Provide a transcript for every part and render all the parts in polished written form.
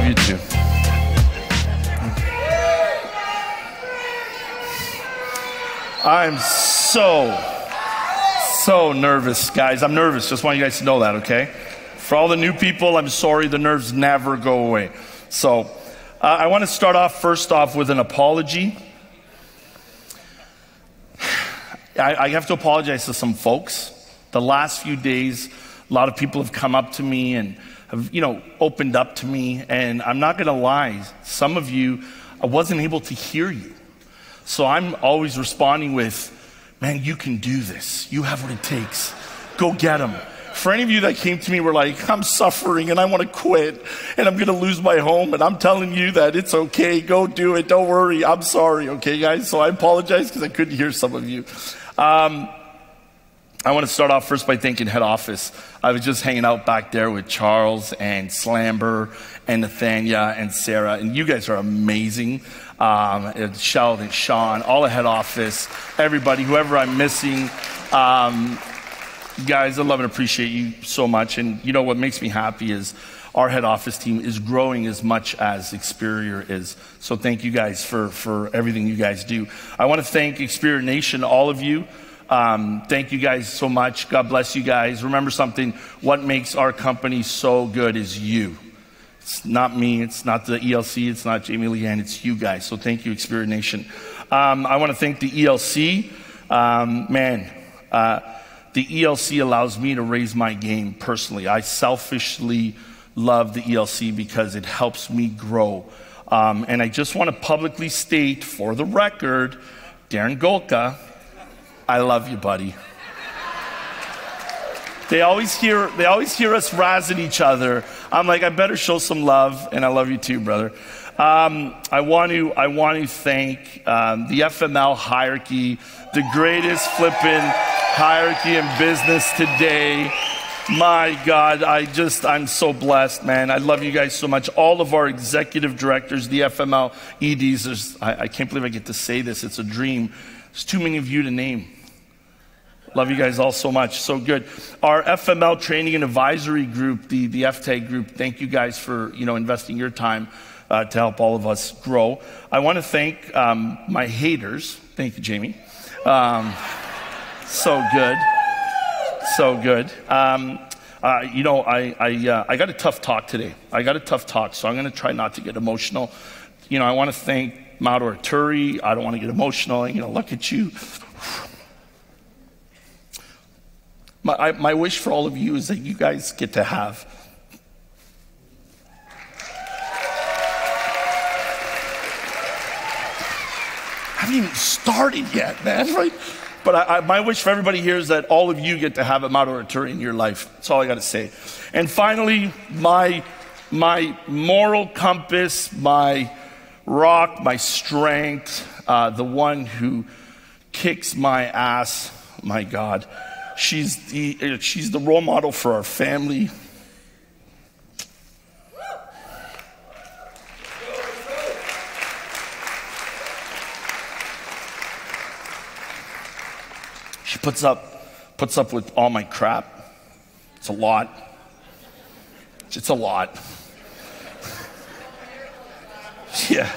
you too. I'm so nervous, guys. I'm nervous. Just want you guys to know that, okay? For all the new people, I'm sorry. The nerves never go away. So I want to start off first off with an apology. I have to apologize to some folks. The last few days, a lot of people have come up to me and have, opened up to me. And I'm not going to lie. Some of you, I wasn't able to hear you. So I'm always responding with, man, you can do this. You have what it takes. Go get them. For any of you that came to me were like, I'm suffering and I want to quit and I'm going to lose my home, and I'm telling you that it's okay. Go do it. Don't worry. I'm sorry. Okay, guys? So I apologize because I couldn't hear some of you. I want to start off first by thanking head office. I was just hanging out back there with Charles and Slamber and Nathania and Sarah, and you guys are amazing. And Sheldon, Sean, all the head office, everybody, whoever I'm missing. Guys, I love and appreciate you so much. And you know what makes me happy is our head office team is growing as much as Experior is. So thank you guys for everything you guys do. I want to thank Experior Nation, all of you. Thank you guys so much. God bless you guys. Remember something, what makes our company so good is you. It's not me, it's not the ELC, it's not Jamie Leanne, it's you guys. So thank you, Experior Nation. I want to thank the ELC. The ELC allows me to raise my game personally. I selfishly love the ELC because it helps me grow. And I just want to publicly state, for the record, Darren Golka, I love you, buddy. They always hear us razzing each other. I'm like, I better show some love, and I love you too, brother. I want to thank the FML hierarchy, the greatest flippin' hierarchy in business today. My God, I'm so blessed, man. I love you guys so much. All of our executive directors, the FML EDs, I can't believe I get to say this. It's a dream. There's too many of you to name. Love you guys all so much. So good. Our FML training and advisory group, the FTAG group, thank you guys for investing your time to help all of us grow. I want to thank my haters. Thank you, Jamie. So good. So good. I got a tough talk today. So I'm going to try not to get emotional. I want to thank Mauro Arturi. I don't want to get emotional. Look at you. My wish for all of you is that you guys get to have I haven't even started yet, man, right? But my wish for everybody here is that all of you get to have a Mauro Arturi in your life. That's all I got to say. And finally, my moral compass, my rock, my strength, the one who kicks my ass, my God. She's the role model for our family. She puts up with all my crap. It's a lot. It's a lot. Yeah.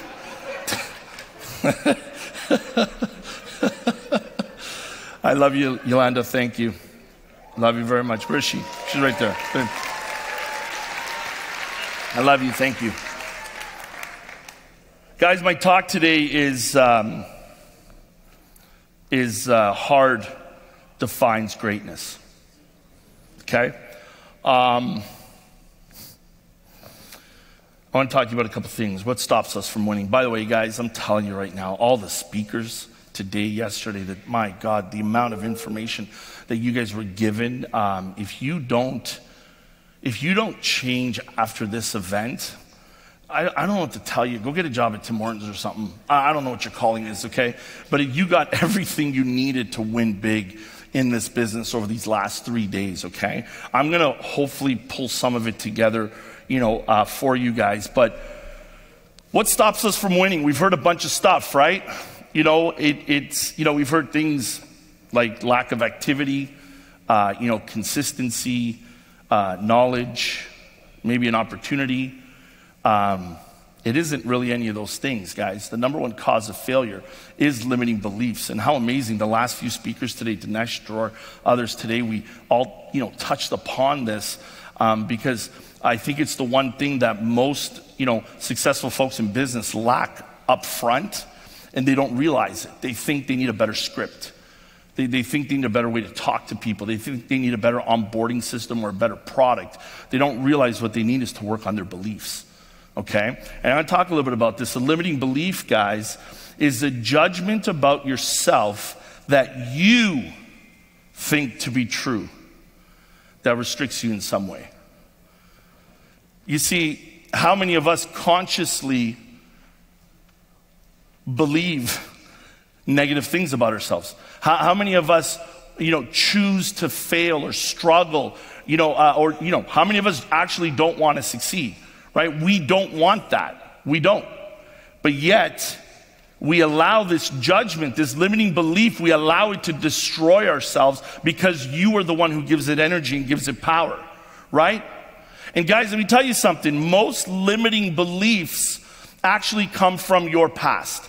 I love you, Yolanda. Thank you. Love you very much. Where is she? She's right there. I love you. Thank you. Guys, my talk today is hard defines greatness. Okay? I want to talk to you about a couple things. What stops us from winning? By the way, guys, I'm telling you right now, all the speakers today, yesterday, that my God, the amount of information that you guys were given, if you don't change after this event, I don't know what to tell you. Go get a job at Tim Hortons or something. I don't know what your calling is, okay? But you got everything you needed to win big in this business over these last 3 days, okay? I'm going to hopefully pull some of it together, for you guys. But what stops us from winning? We've heard a bunch of stuff, right? We've heard things like lack of activity, consistency, knowledge, maybe an opportunity. It isn't really any of those things, guys. The number one cause of failure is limiting beliefs. And how amazing the last few speakers today, Dinesh, or others today, we all, touched upon this because I think it's the one thing that most, successful folks in business lack up front, and they don't realize it. They think they need a better script. They think they need a better way to talk to people. They think they need a better onboarding system or a better product. They don't realize what they need is to work on their beliefs. Okay? And I'm going to talk a little bit about this. A limiting belief, guys, is a judgment about yourself that you think to be true that restricts you in some way. You see, how many of us consciously believe negative things about ourselves? How many of us, choose to fail or struggle, or how many of us actually don't want to succeed? Right? We don't want that. We don't. But yet, we allow this judgment, this limiting belief, we allow it to destroy ourselves because you are the one who gives it energy and gives it power. Right? And guys, let me tell you something. Most limiting beliefs actually come from your past.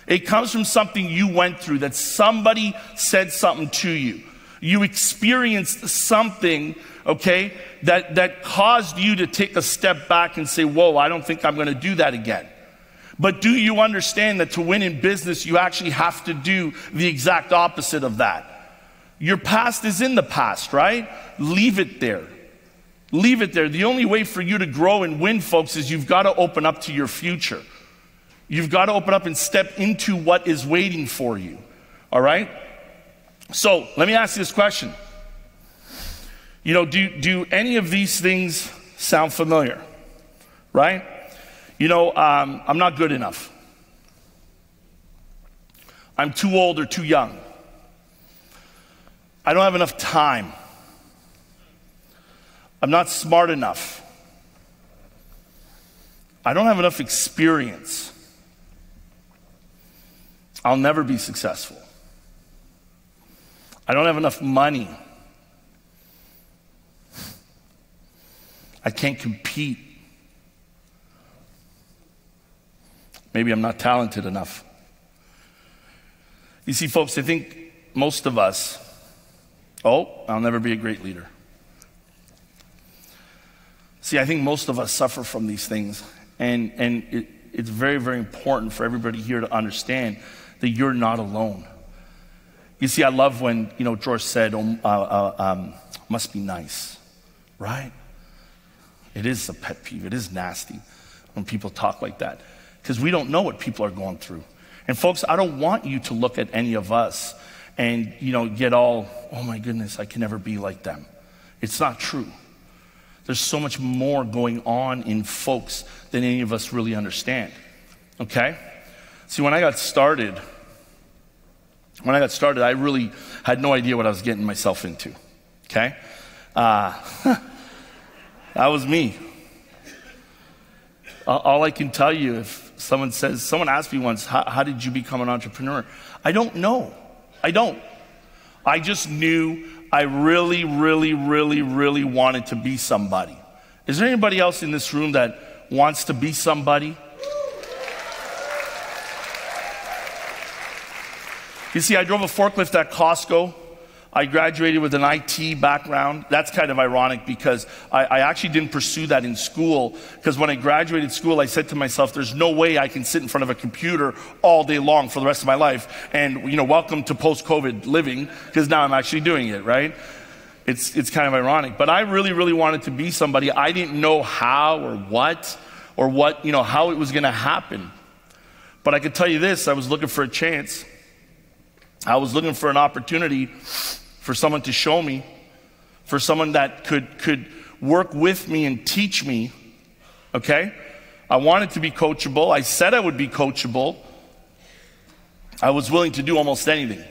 It comes from something you went through, that somebody said something to you. You experienced something, okay, that caused you to take a step back and say, whoa, I don't think I'm going to do that again. But do you understand that to win in business, you actually have to do the exact opposite of that? Your past is in the past, right? Leave it there. Leave it there. The only way for you to grow and win, folks, is you've got to open up to your future. You've got to open up and step into what is waiting for you. All right? So let me ask you this question. Do any of these things sound familiar? Right? I'm not good enough. I'm too old or too young. I don't have enough time. I'm not smart enough. I don't have enough experience. I'll never be successful. I don't have enough money. I can't compete. Maybe I'm not talented enough. You see, folks, I think most of us, I'll never be a great leader. See, I think most of us suffer from these things, and it's very, very important for everybody here to understand that you're not alone. You see, I love when, George said, must be nice, right? It is a pet peeve. It is nasty when people talk like that because we don't know what people are going through. And folks, I don't want you to look at any of us and, get all, oh my goodness, I can never be like them. It's not true. There's so much more going on in folks than any of us really understand, okay? See, when I got started, I really had no idea what I was getting myself into, okay? That was me. All I can tell you, if someone asked me once, how did you become an entrepreneur? I don't know. I just knew I really, really, really, really wanted to be somebody. Is there anybody else in this room that wants to be somebody? You see, I drove a forklift at Costco. I graduated with an IT background. That's kind of ironic because I actually didn't pursue that in school, because when I graduated school, I said to myself, there's no way I can sit in front of a computer all day long for the rest of my life. And, welcome to post-COVID living, because now I'm actually doing it, right? It's kind of ironic. But I really, really wanted to be somebody. I didn't know how or what, how it was going to happen. But I could tell you this, I was looking for a chance. I was looking for an opportunity for someone to show me, for someone that could work with me and teach me, okay? I wanted to be coachable. I said I would be coachable. I was willing to do almost anything.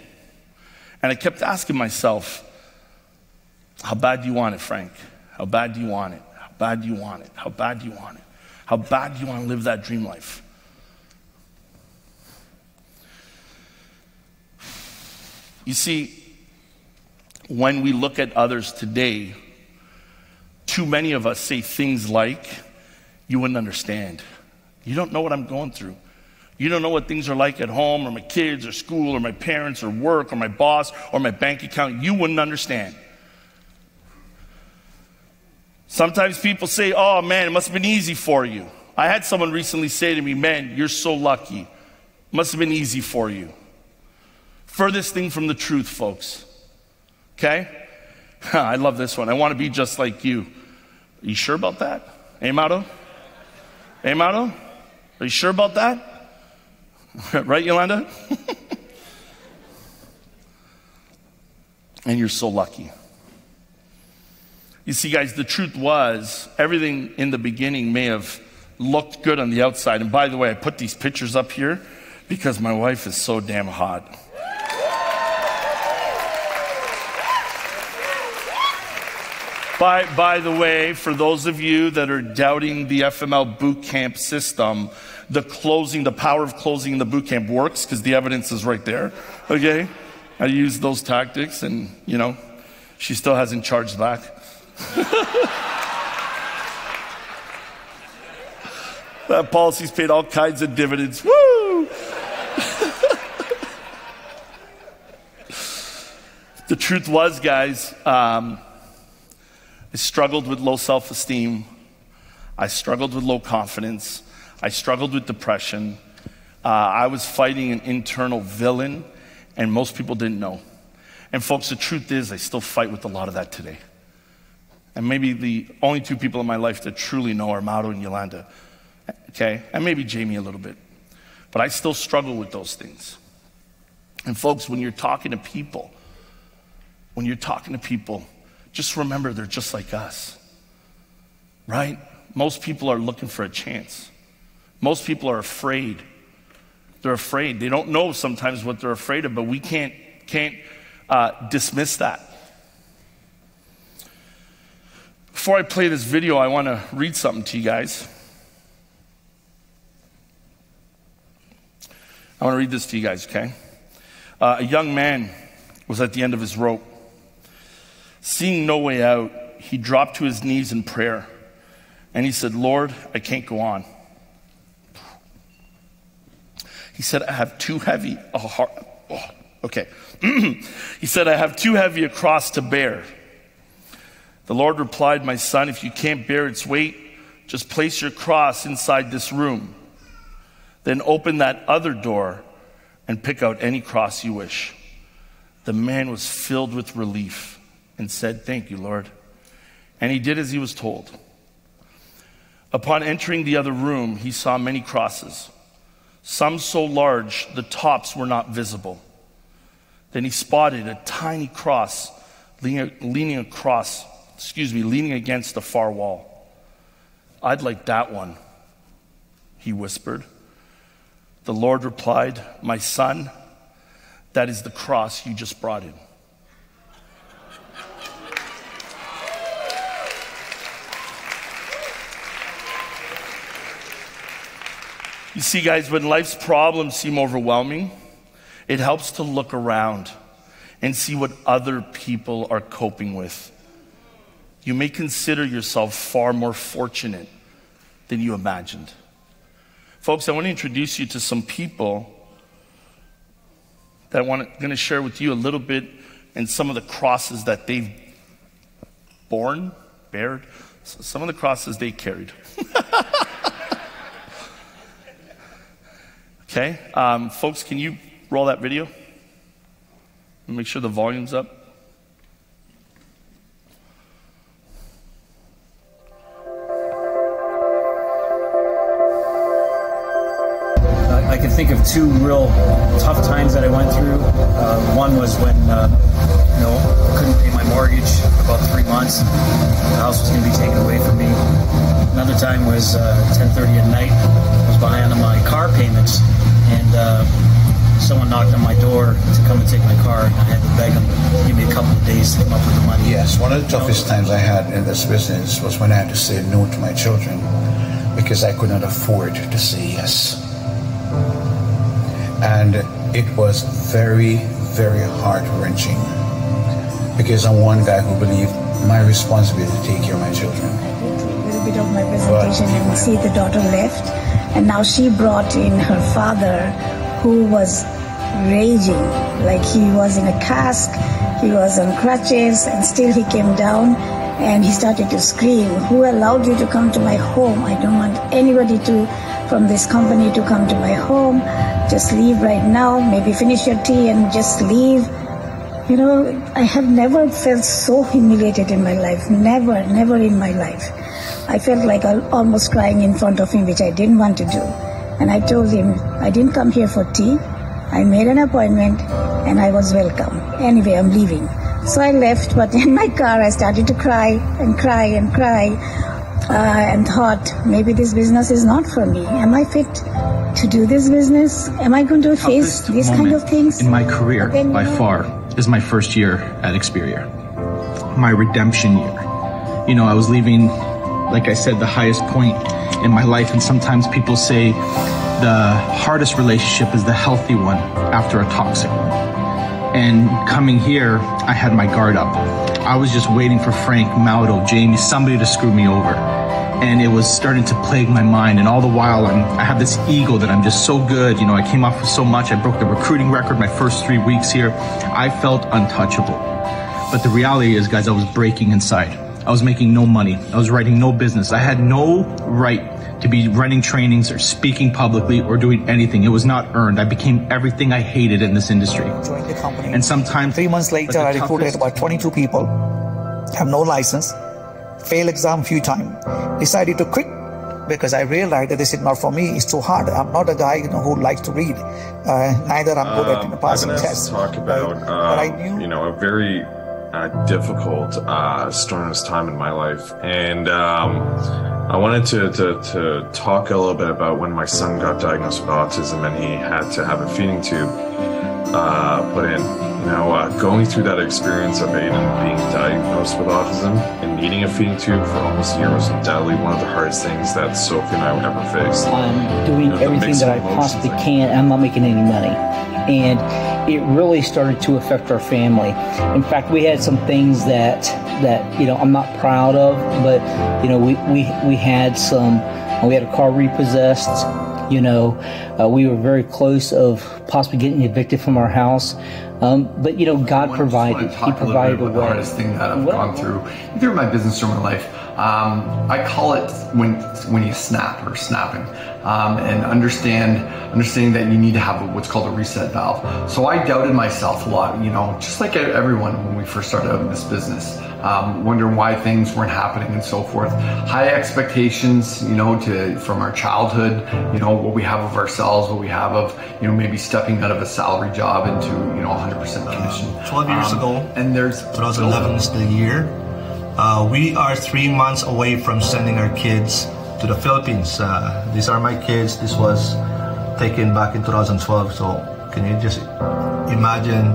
And I kept asking myself, how bad do you want it, Frank? How bad do you want it? How bad do you want it? How bad do you want it? How bad do you want to live that dream life? You see, when we look at others today, too many of us say things like, you wouldn't understand. You don't know what I'm going through. You don't know what things are like at home or my kids or school or my parents or work or my boss or my bank account. You wouldn't understand. Sometimes people say, oh man, it must have been easy for you. I had someone recently say to me, man, you're so lucky. Must have been easy for you. Furthest thing from the truth, folks. Okay? I love this one. I want to be just like you. Are you sure about that? Hey, Mato? Hey, Mato? Are you sure about that? Right, Yolanda? And you're so lucky. You see, guys, the truth was, everything in the beginning may have looked good on the outside. And by the way, I put these pictures up here because my wife is so damn hot. By the way, for those of you that are doubting the FML boot camp system, the power of closing the boot camp works because the evidence is right there, okay? I used those tactics and, she still hasn't charged back. That policy's paid all kinds of dividends. Woo! The truth was, guys, I struggled with low self-esteem. I struggled with low confidence. I struggled with depression. I was fighting an internal villain, and most people didn't know. And folks, the truth is, I still fight with a lot of that today. And maybe the only two people in my life that truly know are Mauro and Yolanda, okay? And maybe Jamie a little bit. But I still struggle with those things. And folks, when you're talking to people, just remember they're just like us, right? Most people are looking for a chance. Most people are afraid. They're afraid. They don't know sometimes what they're afraid of, but we can't dismiss that. Before I play this video, I want to read something to you guys. I want to read this to you guys, okay? A young man was at the end of his rope. Seeing no way out, he dropped to his knees in prayer. And he said, Lord, I can't go on. He said, I have too heavy a heart. Oh, okay. He said, I have too heavy a cross to bear. The Lord replied, my son, if you can't bear its weight, just place your cross inside this room. Then open that other door and pick out any cross you wish. The man was filled with relief and said, thank you, Lord. And he did as he was told. Upon entering the other room, he saw many crosses, some so large the tops were not visible. Then he spotted a tiny cross leaning against the far wall. I'd like that one, he whispered. The Lord replied, my son, that is the cross you just brought in. You see, guys, when life's problems seem overwhelming, it helps to look around and see what other people are coping with. You may consider yourself far more fortunate than you imagined. Folks, I want to introduce you to some people that I'm going to share with you a little bit and some of the crosses that they've bared, some of the crosses they carried. Okay, folks, can you roll that video? Make sure the volume's up. I can think of two real tough times that I went through. One was when I couldn't pay my mortgage for about 3 months. The house was going to be taken away from me. Another time was 10:30 at night. I was behind on my car payments, and someone knocked on my door to come and take my car, and I had to beg them to give me a couple of days to come up with the money. Yes, one of the toughest times I had in this business was when I had to say no to my children because I could not afford to say yes. And it was very, very heart-wrenching because I'm one guy who believed my responsibility to take care of my children. bit of my presentation and see the daughter left. And now she brought in her father, who was raging, like he was in a cask, he was on crutches, and still he came down and he started to scream, "Who allowed you to come to my home? I don't want anybody from this company to come to my home. Just leave right now, maybe finish your tea and just leave." You know, I have never felt so humiliated in my life. Never in my life. I felt like almost crying in front of him, which I didn't want to do. And I told him, I didn't come here for tea. I made an appointment and I was welcome. Anyway, I'm leaving. So I left, but in my car I started to cry and cry and cry and thought, maybe this business is not for me. Am I fit to do this business? Am I going to face these kind of things? In my career, by far, is my first year at Experior. My redemption year. You know, I was leaving, like I said, the highest point in my life, and sometimes people say the hardest relationship is the healthy one after a toxic one. And coming here, I had my guard up. I was just waiting for Frank, Maudo, Jamie, somebody to screw me over. And it was starting to plague my mind. And all the while, I have this ego that I'm just so good. You know, I came off with so much. I broke the recruiting record my first 3 weeks here. I felt untouchable. But the reality is, guys, I was breaking inside. I was making no money. I was writing no business. I had no right to be running trainings or speaking publicly or doing anything. It was not earned. I became everything I hated in this industry. Joined the company. And sometimes 3 months later, I recruited about 22 people, have no license, failed exam a few times, decided to quit because I realized that this is not for me. It's too hard. I'm not a guy, you know, who likes to read. Neither I'm good at passing tests. Talk about a very difficult, strenuous time in my life, and I wanted to talk a little bit about when my son got diagnosed with autism and he had to have a feeding tube put in. You know, going through that experience of Aiden being diagnosed with autism and needing a feeding tube for almost a year was undoubtedly one of the hardest things that Sophie and I would ever face. I'm doing everything that I possibly can. I'm not making any money. And it really started to affect our family. In fact, we had some things that you know, I'm not proud of, but you know, we had a car repossessed. You know, we were very close of possibly getting evicted from our house. But you know, God provided. He provided a way. The hardest thing that I've gone through, either in my business or my life, I call it when you snap or snapping, and understanding that you need to have what's called a reset valve. So I doubted myself a lot, you know, just like everyone when we first started out in this business, wondering why things weren't happening and so forth. High expectations, you know, from our childhood, you know, what we have of ourselves, what we have of, you know, maybe stepping out of a salary job into, you know, 100% commission. 12 years ago, and there's 2011 is the year. We are 3 months away from sending our kids to the Philippines. These are my kids. This was taken back in 2012. So can you just imagine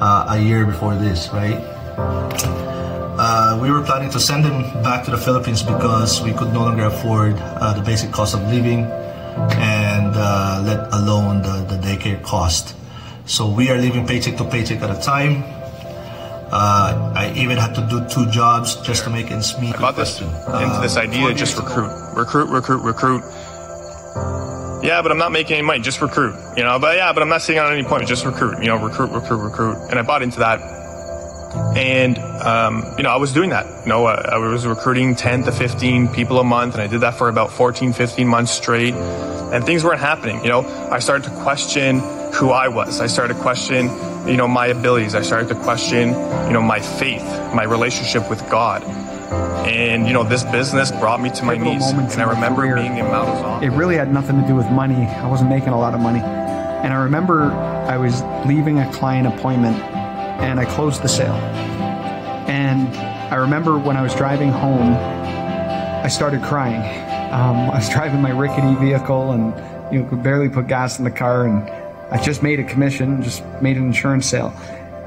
a year before this, right? We were planning to send them back to the Philippines because we could no longer afford the basic cost of living and let alone the daycare cost. So we are living paycheck to paycheck at a time. I even had to do 2 jobs just to make ends meet. I got this into this idea, just recruit. Yeah, but I'm not making any money, just recruit. You know, but I'm not sitting on any point, just recruit. You know, recruit. And I bought into that. And, you know, I was doing that. You know, I was recruiting 10 to 15 people a month, and I did that for about 14, 15 months straight. And things weren't happening. You know, I started to question who I was. I started to question, you know, my abilities. I started to question, you know, my faith, my relationship with God. And, you know, this business brought me to my knees. And I remember being in Maudo's office. It really had nothing to do with money. I wasn't making a lot of money. And I remember I was leaving a client appointment and I closed the sale. And I remember when I was driving home, I started crying. I was driving my rickety vehicle and, you know, could barely put gas in the car, and I just made a commission, just made an insurance sale.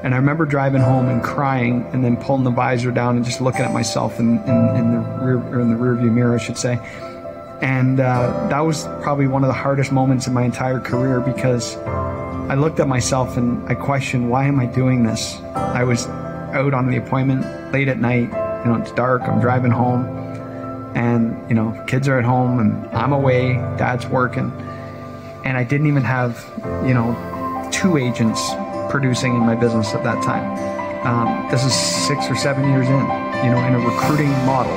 And I remember driving home and crying and then pulling the visor down and just looking at myself in the rear view mirror, I should say. And that was probably one of the hardest moments in my entire career, because I looked at myself and I questioned, why am I doing this? I was out on the appointment late at night, you know, it's dark, I'm driving home. And, kids are at home and I'm away, dad's working. And I didn't even have, 2 agents producing in my business at that time. This is 6 or 7 years in a recruiting model.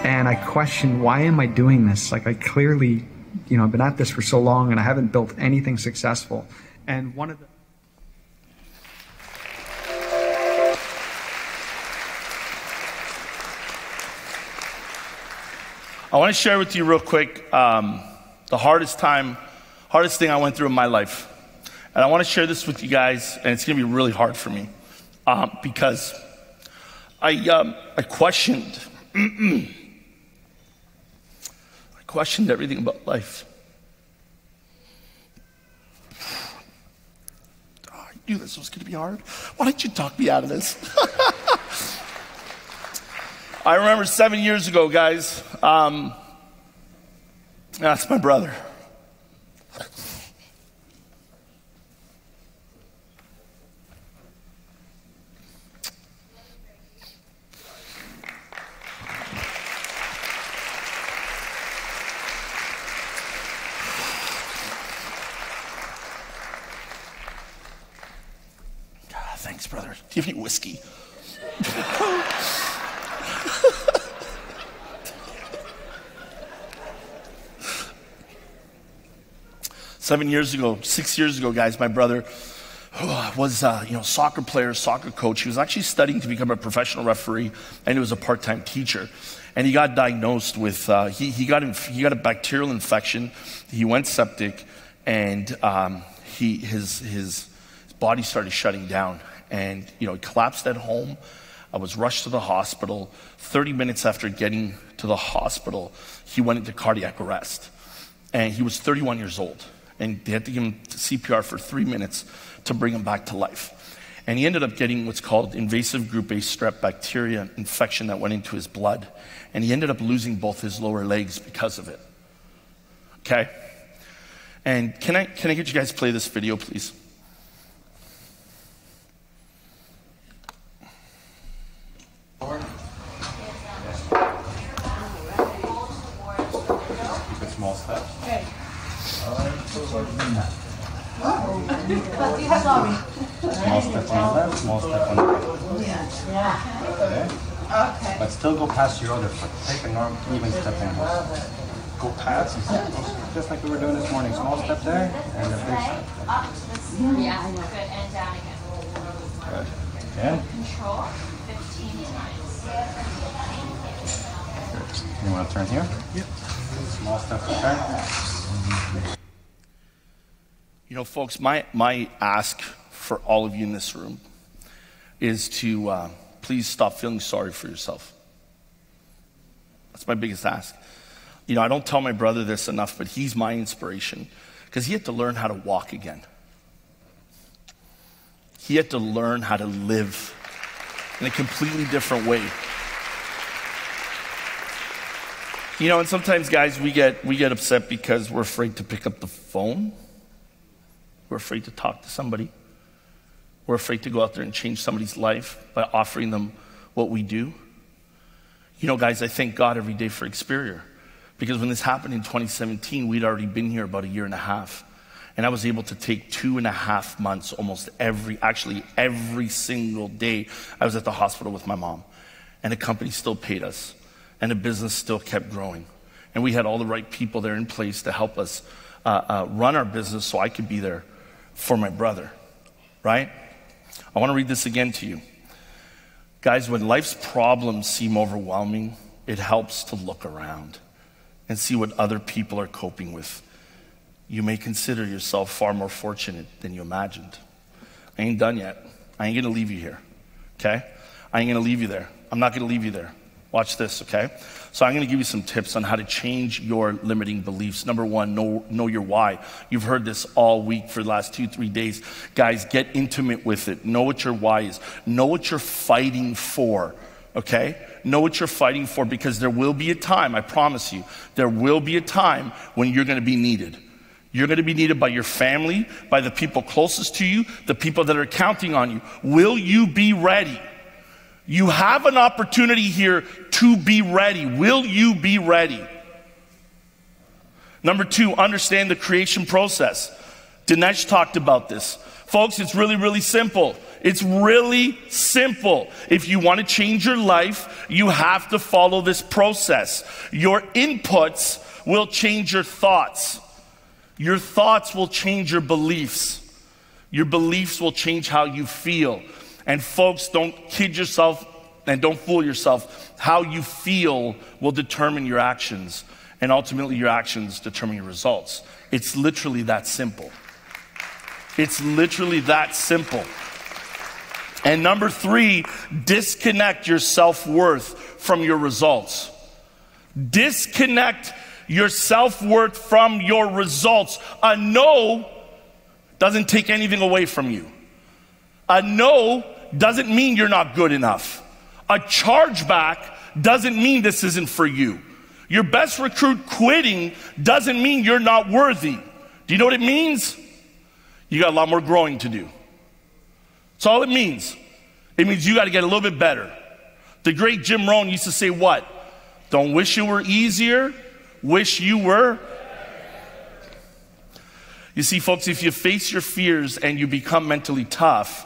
And I questioned, why am I doing this? Like, I clearly, I've been at this for so long and I haven't built anything successful. And one of the I want to share with you real quick the hardest thing I went through in my life. And I want to share this with you guys, and it's going to be really hard for me because I questioned I questioned everything about life. I knew this was going to be hard. Why didn't you talk me out of this? I remember 7 years ago, guys. That's my brother. Thanks, brother. Do you have any whiskey? 7 years ago, 6 years ago, guys, my brother was soccer player, soccer coach. He was actually studying to become a professional referee, and he was a part-time teacher. And he got diagnosed with he got a bacterial infection. He went septic, and his body started shutting down. And he collapsed at home. I was rushed to the hospital. 30 minutes after getting to the hospital, he went into cardiac arrest. And he was 31 years old. And they had to give him CPR for 3 minutes to bring him back to life. And he ended up getting what's called invasive group A strep bacteria infection that went into his blood. And he ended up losing both his lower legs because of it. Okay? And can I get you guys to play this video, please? Small step. Okay. Small step on the left, small step on the right. Okay. But still go past your other foot. Take a normal, even step in. Go past, just like we were doing this morning. Small step there, and a big step. Yeah, I know. Good, and down again. Good. Again. Control 15 times. Good. You want to turn here? Yep. Small step to turn. Folks, my ask for all of you in this room is to please stop feeling sorry for yourself. That's my biggest ask. I don't tell my brother this enough, but he's my inspiration because he had to learn how to walk again. He had to learn how to live in a completely different way. And sometimes, guys, we get upset because we're afraid to pick up the phone. We're afraid to talk to somebody. We're afraid to go out there and change somebody's life by offering them what we do. Guys, I thank God every day for Experior, because when this happened in 2017, we'd already been here about 1.5 years. And I was able to take 2.5 months, almost every single day, I was at the hospital with my mom. And the company still paid us. And the business still kept growing. And we had all the right people there in place to help us run our business so I could be there for my brother, right? I want to read this again to you. Guys, when life's problems seem overwhelming, it helps to look around and see what other people are coping with. You may consider yourself far more fortunate than you imagined. I ain't done yet. I ain't going to leave you here, okay? I ain't going to leave you there. I'm not going to leave you there. Watch this, okay? So I'm going to give you some tips on how to change your limiting beliefs. Number one, know your why. You've heard this all week for the last 2-3 days. Guys, get intimate with it. Know what your why is. Know what you're fighting for, okay? Know what you're fighting for, because there will be a time, I promise you, there will be a time when you're going to be needed. You're going to be needed by your family, by the people closest to you, the people that are counting on you. Will you be ready? You have an opportunity here to be ready. Will you be ready? Number 2, understand the creation process. Dinesh talked about this. Folks, it's really, really simple. It's really simple. If you want to change your life, you have to follow this process. Your inputs will change your thoughts. Your thoughts will change your beliefs. Your beliefs will change how you feel. And folks, don't kid yourself and don't fool yourself. How you feel will determine your actions. And ultimately, your actions determine your results. It's literally that simple. It's literally that simple. And number 3, disconnect your self-worth from your results. Disconnect your self-worth from your results. A no doesn't take anything away from you. A no doesn't mean you're not good enough. A chargeback doesn't mean this isn't for you. Your best recruit quitting doesn't mean you're not worthy. Do you know what it means? You got a lot more growing to do. That's all it means. It means you got to get a little bit better. The great Jim Rohn used to say what? Don't wish it were easier, wish you were. You see, folks, if you face your fears and you become mentally tough,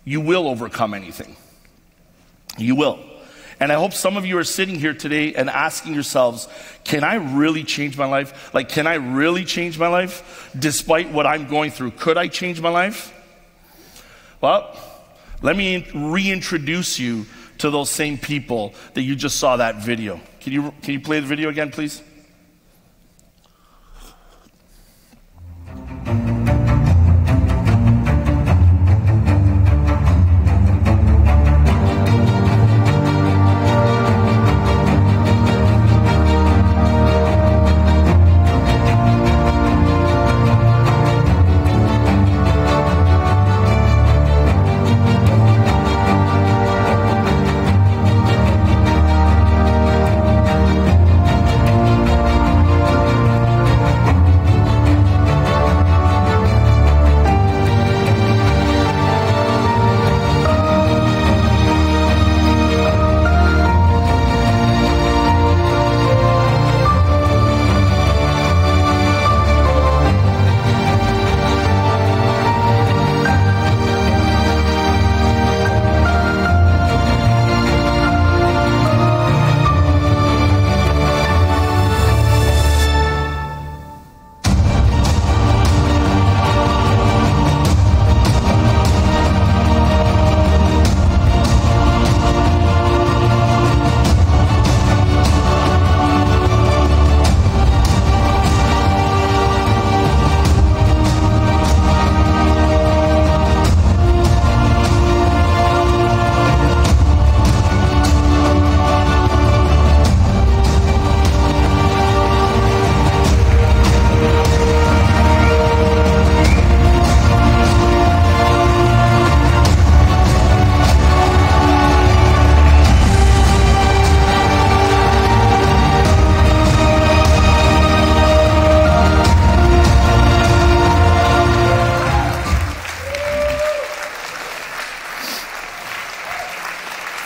you will overcome anything. You will. And I hope some of you are sitting here today and asking yourselves, can I really change my life? Like, can I really change my life despite what I'm going through? Could I change my life? Well, let me reintroduce you to those same people that you just saw that video. Can you play the video again, please?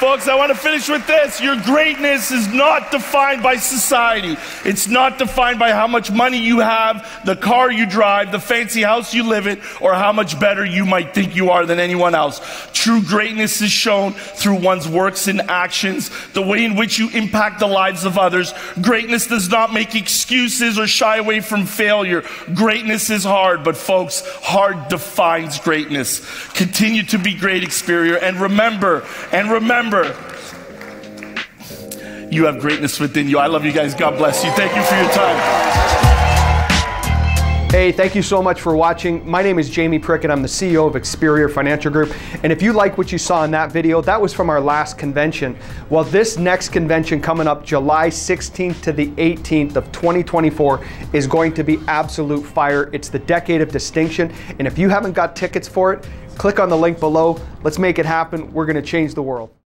Folks, I want to finish with this. Your greatness is not defined by society. It's not defined by how much money you have, the car you drive, the fancy house you live in, or how much better you might think you are than anyone else. True greatness is shown through one's works and actions, the way in which you impact the lives of others. Greatness does not make excuses or shy away from failure. Greatness is hard, but folks, hard defines greatness. Continue to be great, Experior, and remember, you have greatness within you. I love you guys. God bless you. Thank you for your time. Hey, thank you so much for watching. My name is Jamie Prickett. I'm the CEO of Experior Financial Group. And if you like what you saw in that video, that was from our last convention. Well, this next convention coming up July 16th to the 18th of 2024 is going to be absolute fire. It's the Decade of Distinction. And if you haven't got tickets for it, click on the link below. Let's make it happen. We're going to change the world.